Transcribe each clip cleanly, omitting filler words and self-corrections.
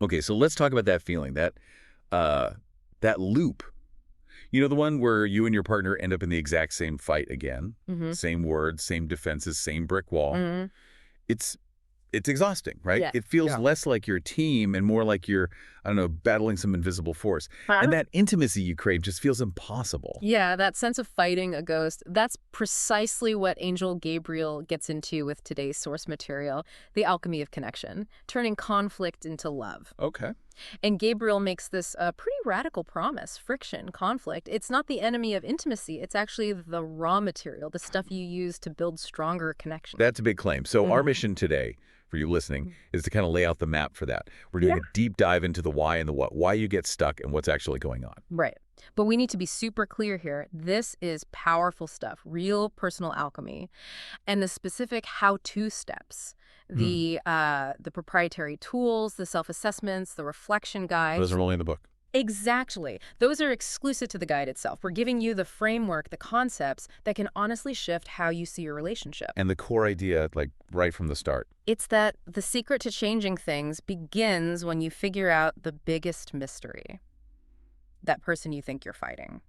Okay, so let's talk about that feeling, uh, that loop. You know, the one where you and your partner end up in the exact same fight again, Mm-hmm. same words, same defenses, same brick wall. Mm-hmm. It's it's exhausting, right? Yeah. It feels Yeah. less like your team and more like you're, I don't know, battling some invisible force. And that intimacy you crave just feels impossible. Yeah, that sense of fighting a ghost, that's precisely what Angel Gabriel gets into with today's source material, The Alchemy of Connection, turning conflict into love. Okay. And Gabriel makes this pretty radical promise: friction, conflict. It's not the enemy of intimacy, it's actually the raw material, the stuff you use to build stronger connection. That's a big claim. So our Mhm. mission today, for you listening, is to kind of lay out the map for that. We're Yeah. doing a deep dive into the why and the what, why you get stuck and what's actually going on. Right. But we need to be super clear here. This is powerful stuff, real personal alchemy. And the specific how-to steps, Hmm. the proprietary tools, the self-assessments, the reflection Those guides. are only in the book. Exactly. Those are exclusive to the guide itself. We're giving you the framework, the concepts that can honestly shift how you see your relationship. And the core idea, like right from the start. It's that the secret to changing things begins when you figure out the biggest mystery. That person you think you're fighting,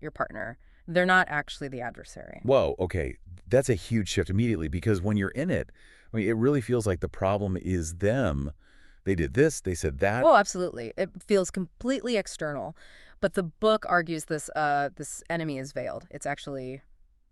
your partner, they're not actually the adversary. Whoa, okay. That's a huge shift immediately because when you're in it, I mean, it really feels like the problem is them. They did this, they said that. Oh, absolutely. It feels completely external. But the book argues this enemy is veiled. It's actually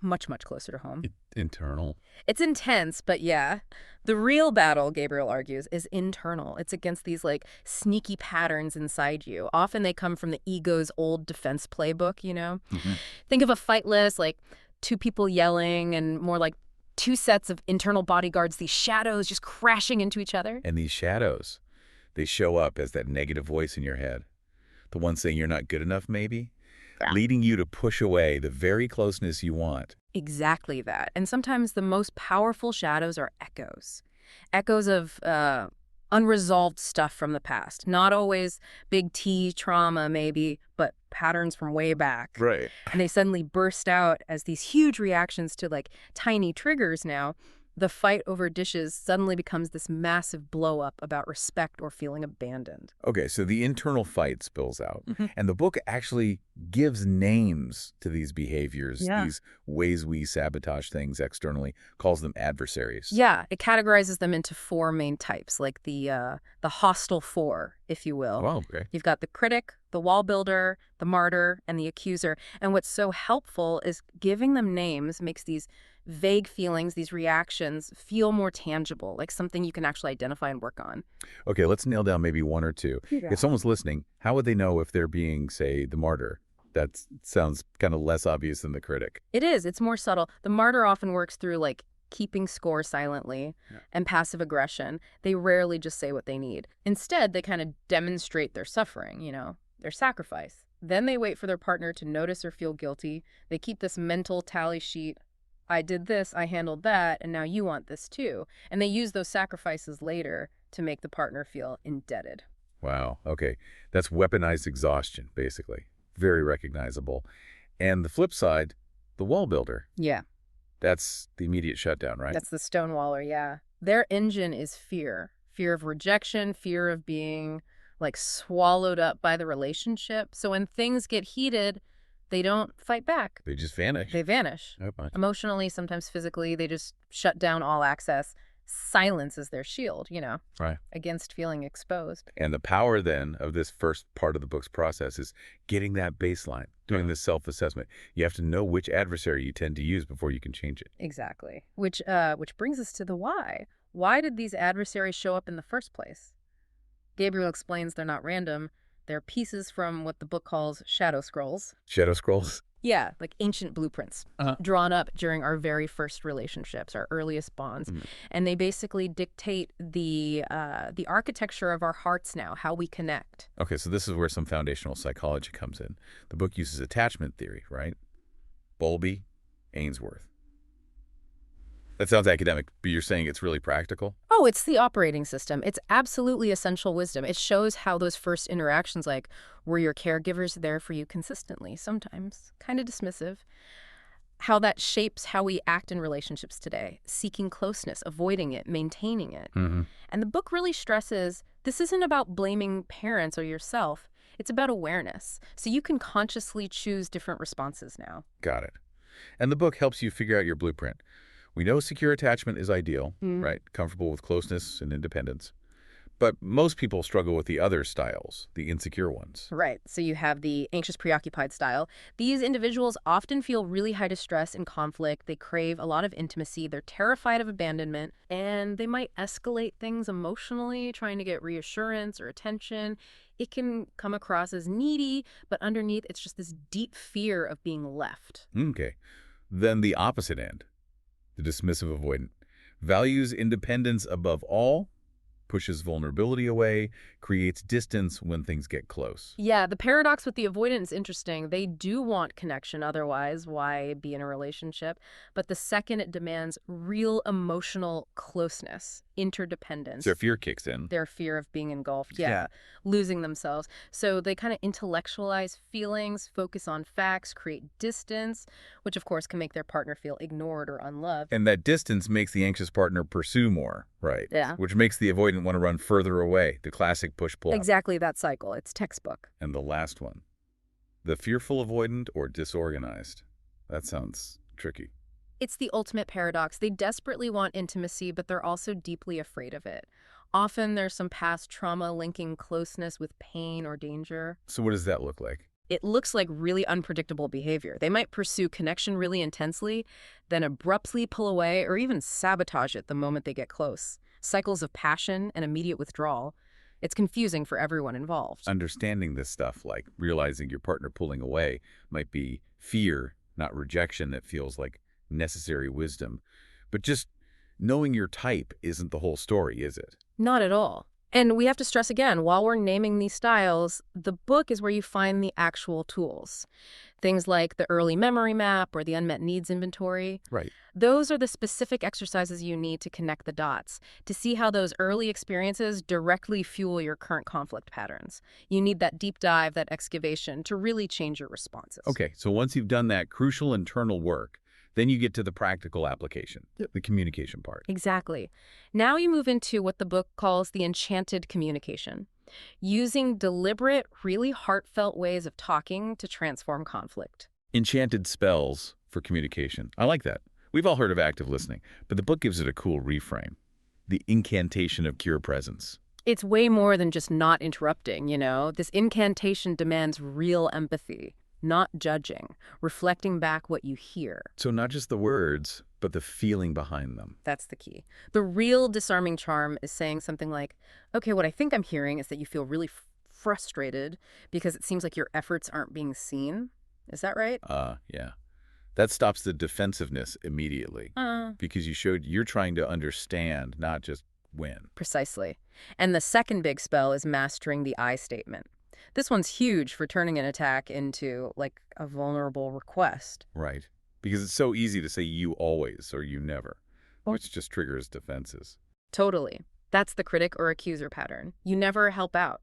much, much closer to home. Internal. It's intense, but yeah. The real battle, Gabriel argues, is internal. It's against these like sneaky patterns inside you. Often they come from the ego's old defense playbook, you know? Hmm. Think of a fight list like two people yelling and more like two sets of internal bodyguards, these shadows just crashing into each other. And these shadows, they show up as that negative voice in your head. The one saying you're not good enough, maybe? Yeah. Leading you to push away the very closeness you want. Exactly that. And sometimes the most powerful shadows are echoes. Echoes of unresolved stuff from the past. Not always big T trauma, maybe, but patterns from way back. Right. And they suddenly burst out as these huge reactions to like tiny triggers now. The fight over dishes suddenly becomes this massive blow up about respect or feeling abandoned. Okay, so the internal fight spills out. Mhm. And the book actually gives names to these behaviors, Yeah. these ways we sabotage things externally, calls them adversaries. Yeah, it categorizes them into four main types, like the hostile four, if you will. Wow, okay. You've got the critic, the wall builder, the martyr, and the accuser. And what's so helpful is giving them names makes these vague feelings, these reactions, feel more tangible, like something you can actually identify and work on. Okay, let's nail down maybe one or two. Yeah. If someone's listening, how would they know if they're being, say, the martyr? That sounds kind of less obvious than the critic. It is. It's more subtle. The martyr often works through like keeping score silently and passive aggression. They rarely just say what they need. Instead, they kind of demonstrate their suffering, their sacrifice. Then they wait for their partner to notice or feel guilty. They keep this mental tally sheet. I did this, I handled that, and now you want this too. And they use those sacrifices later to make the partner feel indebted. Wow, okay. That's weaponized exhaustion, basically. Very recognizable. And the flip side, the wall builder. Yeah. That's the immediate shutdown, right? That's the stonewaller, yeah. Their engine is fear. Fear of rejection, fear of being like swallowed up by the relationship. So when things get heated, they don't fight back. They just vanish. They vanish. Oh, my. Emotionally, sometimes physically, they just shut down all access. Silence is their shield, Right. against feeling exposed. And the power then of this first part of the book's process is getting that baseline, doing this self-assessment. You have to know which adversary you tend to use before you can change it. Exactly. Which brings us to the why. Why did these adversaries show up in the first place? Gabriel explains they're not random. They're pieces from what the book calls shadow scrolls. Shadow scrolls? Yeah, like ancient blueprints drawn up during our very first relationships, our earliest bonds. And they basically dictate the architecture of our hearts now, how we connect. Okay, so this is where some foundational psychology comes in. The book uses attachment theory, right? Bowlby, Ainsworth. That sounds academic, but you're saying it's really practical? Oh, it's the operating system. It's absolutely essential wisdom. It shows how those first interactions, like, were your caregivers there for you consistently? Sometimes, kind of dismissive. how that shapes how we act in relationships today, seeking closeness, avoiding it, maintaining it. Mm-hmm. And the book really stresses this isn't about blaming parents or yourself. It's about awareness. So you can consciously choose different responses now. Got it. And the book helps you figure out your blueprint. We know secure attachment is ideal, Mm. right? Comfortable with closeness and independence. But most people struggle with the other styles, the insecure ones. Right. So you have the anxious preoccupied style. These individuals often feel really high distress and conflict. They crave a lot of intimacy. They're terrified of abandonment, and they might escalate things emotionally, trying to get reassurance or attention. It can come across as needy, but underneath it's just this deep fear of being left. Okay. Then the opposite end, the dismissive avoidant, values independence above all, pushes vulnerability away, creates distance when things get close. Yeah, the paradox with the avoidant is interesting. They do want connection, otherwise, why be in a relationship? But the second it demands real emotional closeness, interdependence, Their fear kicks in. their fear of being engulfed, Yeah. losing themselves. So they kind of intellectualize feelings, focus on facts, create distance, which of course can make their partner feel ignored or unloved. And that distance makes the anxious partner pursue more, right? Yeah. Which makes the avoidant want to run further away, the classic push-pull. Exactly that cycle. It's textbook. And the last one, the fearful avoidant or disorganized. That sounds tricky. It's the ultimate paradox. They desperately want intimacy, but they're also deeply afraid of it. Often there's some past trauma linking closeness with pain or danger. So what does that look like? It looks like really unpredictable behavior. They might pursue connection really intensely, then abruptly pull away or even sabotage it the moment they get close. Cycles of passion and immediate withdrawal. It's confusing for everyone involved. Understanding this stuff, like realizing your partner pulling away, might be fear, not rejection, that feels like necessary wisdom. But just knowing your type isn't the whole story, is it? Not at all. And we have to stress again, while we're naming these styles, the book is where you find the actual tools. Things like the early memory map or the unmet needs inventory. Right. Those are the specific exercises you need to connect the dots, to see how those early experiences directly fuel your current conflict patterns. You need that deep dive, that excavation, to really change your responses. Okay, so once you've done that crucial internal work, then you get to the practical application, the communication part. Exactly. Now you move into what the book calls the enchanted communication, using deliberate, really heartfelt ways of talking to transform conflict. Enchanted spells for communication. I like that. We've all heard of active listening, but the book gives it a cool reframe. The incantation of pure presence. It's way more than just not interrupting, you know? This incantation demands real empathy, not judging, reflecting back what you hear. So not just the words, but the feeling behind them. That's the key. The real disarming charm is saying something like, okay, what I think I'm hearing is that you feel really frustrated because it seems like your efforts aren't being seen. Is that right? Yeah. That stops the defensiveness immediately because you showed you're trying to understand, not just win. Precisely. And the second big spell is mastering the I statement. This one's huge for turning an attack into, like, a vulnerable request. Right. Because it's so easy to say you always or you never, which just triggers defenses. Totally. That's the critic or accuser pattern. You never help out.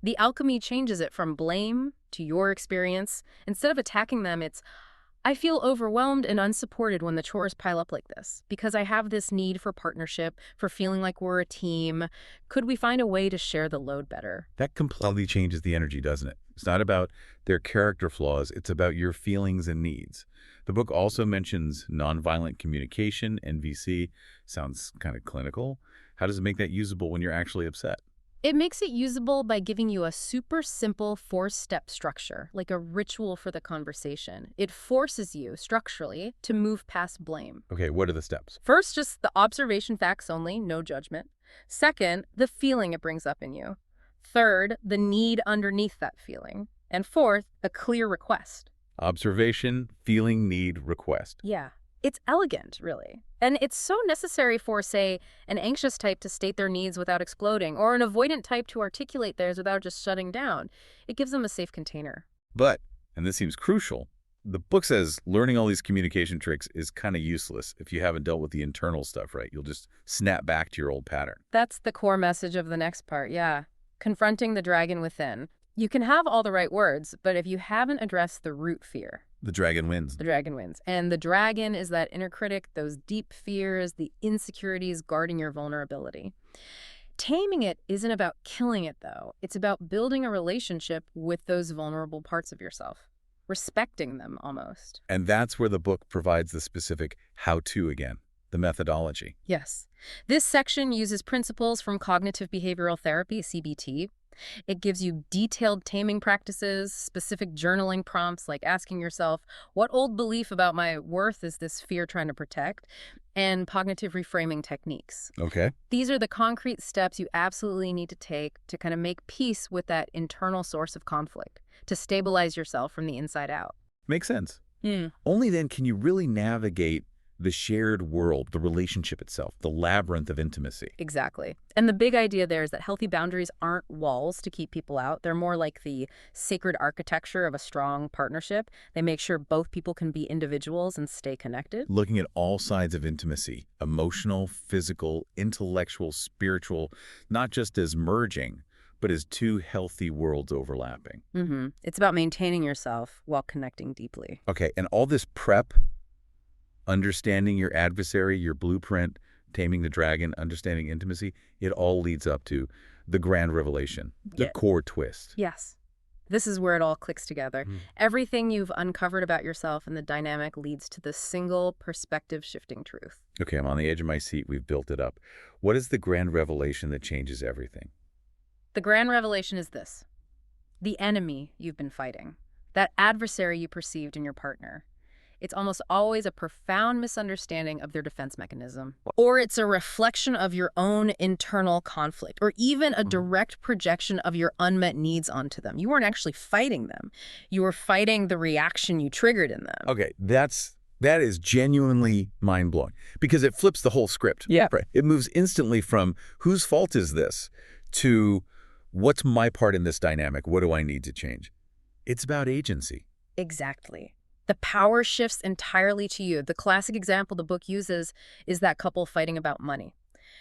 The alchemy changes it from blame to your experience. Instead of attacking them, it's, I feel overwhelmed and unsupported when the chores pile up like this because I have this need for partnership, for feeling like we're a team. Could we find a way to share the load better? That completely changes the energy, doesn't it? It's not about their character flaws. It's about your feelings and needs. The book also mentions nonviolent communication, NVC. Sounds kind of clinical. How does it make that usable when you're actually upset? It makes it usable by giving you a super simple 4-step structure, like a ritual for the conversation. It forces you, structurally, to move past blame. Okay, what are the steps? First, just the observation facts only, no judgment. Second, the feeling it brings up in you. Third, the need underneath that feeling. And fourth, a clear request. Observation, feeling, need, request. Yeah. It's elegant, really. And it's so necessary for, say, an anxious type to state their needs without exploding, or an avoidant type to articulate theirs without just shutting down. It gives them a safe container. But, and this seems crucial, the book says learning all these communication tricks is kind of useless if you haven't dealt with the internal stuff, right? You'll just snap back to your old pattern. That's the core message of the next part, yeah. Confronting the dragon within. You can have all the right words, but if you haven't addressed the root fear, The dragon wins. The dragon wins. And the dragon is that inner critic, those deep fears, the insecurities guarding your vulnerability. Taming it isn't about killing it, though. It's about building a relationship with those vulnerable parts of yourself, respecting them almost. And that's where the book provides the specific how-to again, the methodology. Yes. This section uses principles from cognitive behavioral therapy, CBT. It gives you detailed taming practices, specific journaling prompts like asking yourself, what old belief about my worth is this fear trying to protect? And cognitive reframing techniques. Okay. These are the concrete steps you absolutely need to take to kind of make peace with that internal source of conflict, to stabilize yourself from the inside out. Makes sense. Only then can you really navigate the shared world, the relationship itself, the labyrinth of intimacy. Exactly. And the big idea there is that healthy boundaries aren't walls to keep people out. They're more like the sacred architecture of a strong partnership. They make sure both people can be individuals and stay connected. Looking at all sides of intimacy, emotional, physical, intellectual, spiritual, not just as merging, but as two healthy worlds overlapping. It's about maintaining yourself while connecting deeply. Okay, and all this prep, understanding your adversary, your blueprint, taming the dragon, understanding intimacy, it all leads up to the grand revelation, the core twist. Yes. This is where it all clicks together. Everything you've uncovered about yourself and the dynamic leads to the single perspective-shifting truth. Okay, I'm on the edge of my seat. We've built it up. What is the grand revelation that changes everything? The grand revelation is this. The enemy you've been fighting, that adversary you perceived in your partner, it's almost always a profound misunderstanding of their defense mechanism. Or it's a reflection of your own internal conflict, or even a direct projection of your unmet needs onto them. You weren't actually fighting them. You were fighting the reaction you triggered in them. Okay, that is genuinely mind-blowing because it flips the whole script. Yeah. Right. It moves instantly from whose fault is this to what's my part in this dynamic? What do I need to change? It's about agency. Exactly. The power shifts entirely to you. The classic example the book uses is that couple fighting about money.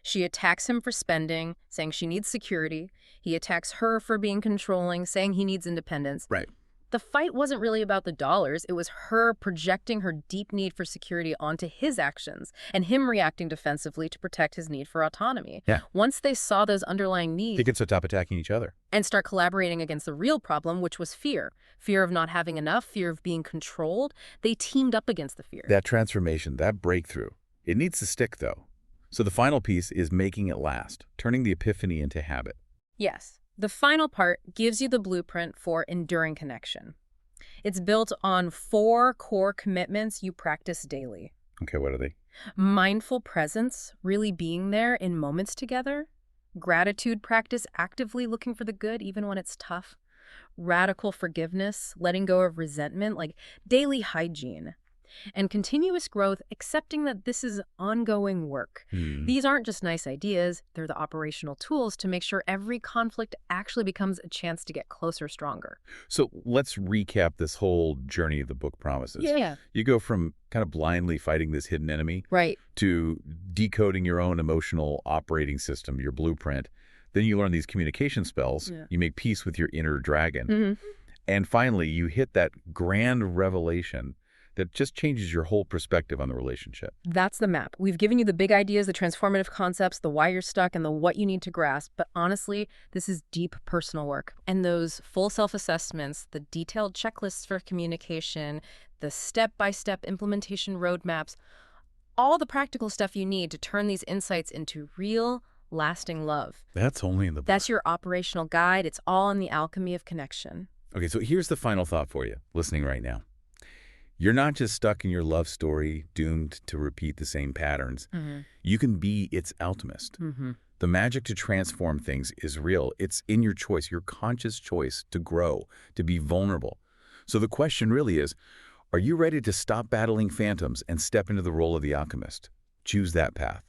She attacks him for spending, saying she needs security. He attacks her for being controlling, saying he needs independence. Right. The fight wasn't really about the dollars. It was her projecting her deep need for security onto his actions and him reacting defensively to protect his need for autonomy. Yeah. Once they saw those underlying needs They can stop attacking each other. and start collaborating against the real problem, which was fear. Fear of not having enough, fear of being controlled. They teamed up against the fear. That transformation, that breakthrough, it needs to stick though. So the final piece is making it last, turning the epiphany into habit. Yes. The final part gives you the blueprint for enduring connection. It's built on 4 core commitments you practice daily. Okay, what are they? Mindful presence, really being there in moments together. Gratitude practice, actively looking for the good even when it's tough. Radical forgiveness, letting go of resentment, like daily hygiene. And continuous growth, accepting that this is ongoing work. These aren't just nice ideas, they're the operational tools to make sure every conflict actually becomes a chance to get closer, stronger. So let's recap this whole journey the book promises. Yeah. You go from kind of blindly fighting this hidden enemy Right. to decoding your own emotional operating system, your blueprint. Then you learn these communication spells. Yeah. You make peace with your inner dragon. And finally, you hit that grand revelation that just changes your whole perspective on the relationship. That's the map. We've given you the big ideas, the transformative concepts, the why you're stuck, and the what you need to grasp. But honestly, this is deep personal work. And those full self-assessments, the detailed checklists for communication, the step-by-step implementation roadmaps, all the practical stuff you need to turn these insights into real, lasting love. That's only in the book. That's your operational guide. It's all in the Alchemy of Connection. Okay, so here's the final thought for you, listening right now. You're not just stuck in your love story, doomed to repeat the same patterns. You can be its alchemist. The magic to transform things is real. It's in your choice, your conscious choice to grow, to be vulnerable. So the question really is, are you ready to stop battling phantoms and step into the role of the alchemist? Choose that path.